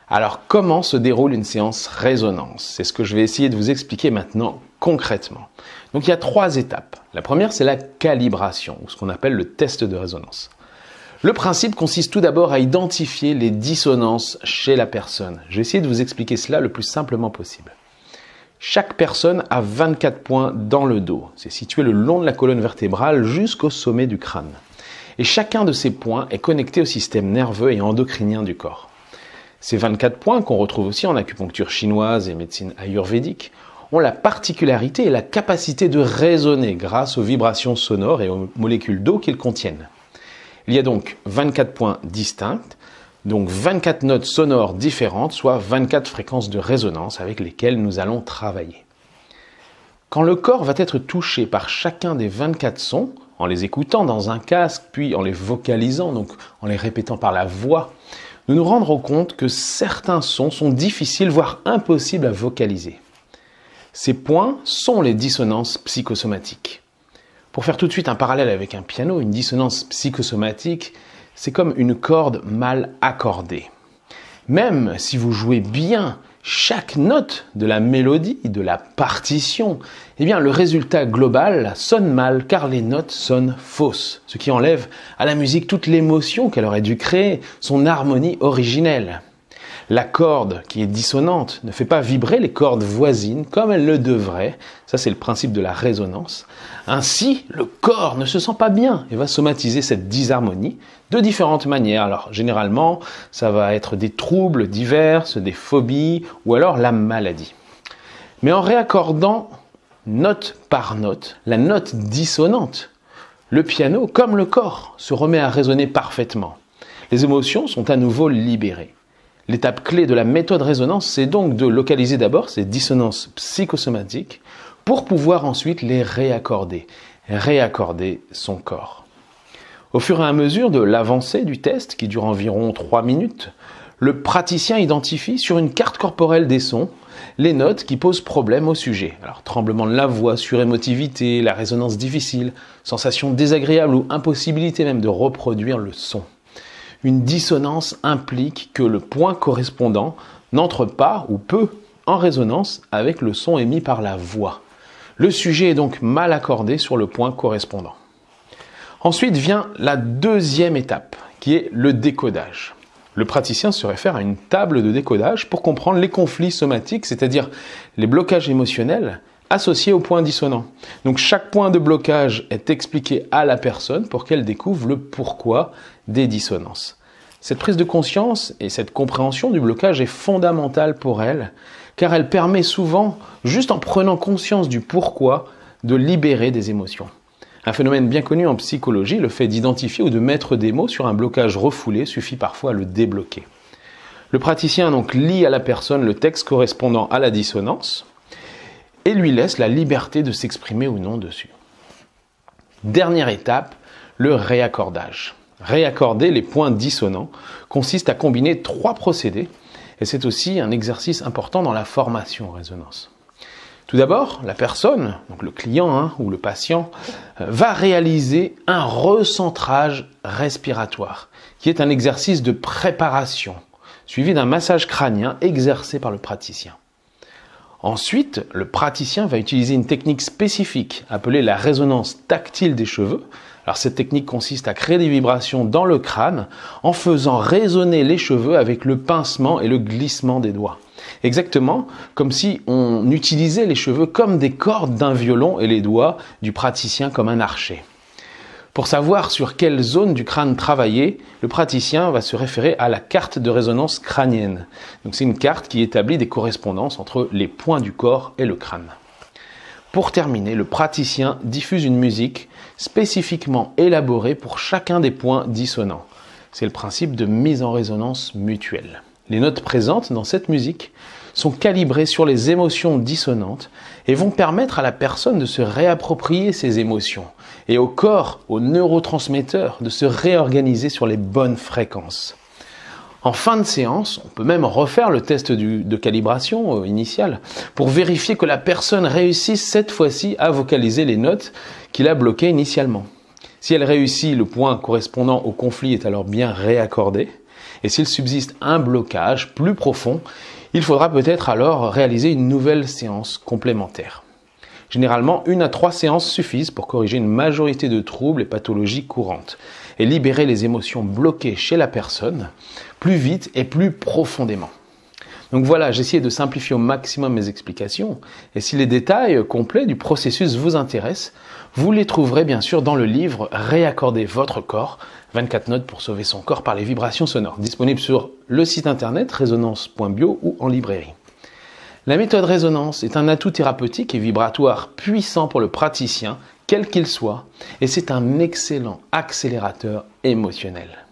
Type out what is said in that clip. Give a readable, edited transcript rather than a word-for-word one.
Alors, comment se déroule une séance résonance? C'est ce que je vais essayer de vous expliquer maintenant concrètement. Donc, il y a 3 étapes. La première, c'est la calibration, ou ce qu'on appelle le test de résonance. Le principe consiste tout d'abord à identifier les dissonances chez la personne. Je vais essayer de vous expliquer cela le plus simplement possible. Chaque personne a 24 points dans le dos. C'est situé le long de la colonne vertébrale jusqu'au sommet du crâne. Et chacun de ces points est connecté au système nerveux et endocrinien du corps. Ces 24 points, qu'on retrouve aussi en acupuncture chinoise et médecine ayurvédique, ont la particularité et la capacité de résonner grâce aux vibrations sonores et aux molécules d'eau qu'ils contiennent. Il y a donc 24 points distincts, donc 24 notes sonores différentes, soit 24 fréquences de résonance avec lesquelles nous allons travailler. Quand le corps va être touché par chacun des 24 sons, en les écoutant dans un casque, puis en les vocalisant, donc en les répétant par la voix, nous nous rendrons compte que certains sons sont difficiles, voire impossibles à vocaliser. Ces points sont les dissonances psychosomatiques. Pour faire tout de suite un parallèle avec un piano, une dissonance psychosomatique, c'est comme une corde mal accordée. Même si vous jouez bien chaque note de la mélodie, de la partition, eh bien le résultat global sonne mal car les notes sonnent fausses, ce qui enlève à la musique toute l'émotion qu'elle aurait dû créer, son harmonie originelle. La corde qui est dissonante ne fait pas vibrer les cordes voisines comme elle le devrait. Ça, c'est le principe de la résonance. Ainsi, le corps ne se sent pas bien et va somatiser cette disharmonie de différentes manières. Alors, généralement, ça va être des troubles divers, des phobies ou alors la maladie. Mais en réaccordant note par note, la note dissonante, le piano, comme le corps, se remet à résonner parfaitement. Les émotions sont à nouveau libérées. L'étape clé de la méthode résonance, c'est donc de localiser d'abord ces dissonances psychosomatiques pour pouvoir ensuite les réaccorder son corps. Au fur et à mesure de l'avancée du test, qui dure environ 3 minutes, le praticien identifie sur une carte corporelle des sons les notes qui posent problème au sujet. Alors, tremblement de la voix, surémotivité, la résonance difficile, sensation désagréable ou impossibilité même de reproduire le son. Une dissonance implique que le point correspondant n'entre pas ou peu en résonance avec le son émis par la voix. Le sujet est donc mal accordé sur le point correspondant. Ensuite vient la deuxième étape, qui est le décodage. Le praticien se réfère à une table de décodage pour comprendre les conflits somatiques, c'est-à-dire les blocages émotionnels associés aux points dissonants. Donc chaque point de blocage est expliqué à la personne pour qu'elle découvre le pourquoi des dissonances. Cette prise de conscience et cette compréhension du blocage est fondamentale pour elle, car elle permet souvent, juste en prenant conscience du pourquoi, de libérer des émotions. Un phénomène bien connu en psychologie, le fait d'identifier ou de mettre des mots sur un blocage refoulé suffit parfois à le débloquer. Le praticien donc lit à la personne le texte correspondant à la dissonance et lui laisse la liberté de s'exprimer ou non dessus. Dernière étape, le réaccordage. Réaccorder les points dissonants consiste à combiner 3 procédés et c'est aussi un exercice important dans la formation en résonance. Tout d'abord, la personne, donc le client ou le patient, va réaliser un recentrage respiratoire, qui est un exercice de préparation, suivi d'un massage crânien exercé par le praticien. Ensuite, le praticien va utiliser une technique spécifique appelée la résonance tactile des cheveux. Alors cette technique consiste à créer des vibrations dans le crâne en faisant résonner les cheveux avec le pincement et le glissement des doigts. Exactement comme si on utilisait les cheveux comme des cordes d'un violon et les doigts du praticien comme un archet. Pour savoir sur quelle zone du crâne travailler, le praticien va se référer à la carte de résonance crânienne. Donc c'est une carte qui établit des correspondances entre les points du corps et le crâne. Pour terminer, le praticien diffuse une musique spécifiquement élaborée pour chacun des points dissonants. C'est le principe de mise en résonance mutuelle. Les notes présentes dans cette musique sont calibrées sur les émotions dissonantes et vont permettre à la personne de se réapproprier ses émotions et au corps, aux neurotransmetteurs, de se réorganiser sur les bonnes fréquences. En fin de séance, on peut même refaire le test de calibration initial pour vérifier que la personne réussisse cette fois-ci à vocaliser les notes qu'il a bloquées initialement. Si elle réussit, le point correspondant au conflit est alors bien réaccordé. Et s'il subsiste un blocage plus profond, il faudra peut-être alors réaliser une nouvelle séance complémentaire. Généralement, 1 à 3 séances suffisent pour corriger une majorité de troubles et pathologies courantes et libérer les émotions bloquées chez la personne plus vite et plus profondément. Donc voilà, j'ai essayé de simplifier au maximum mes explications et si les détails complets du processus vous intéressent, vous les trouverez bien sûr dans le livre « Réaccorder votre corps », 24 notes pour sauver son corps par les vibrations sonores, disponible sur le site internet résonance.bio ou en librairie. La méthode résonance est un atout thérapeutique et vibratoire puissant pour le praticien, quel qu'il soit, et c'est un excellent accélérateur émotionnel.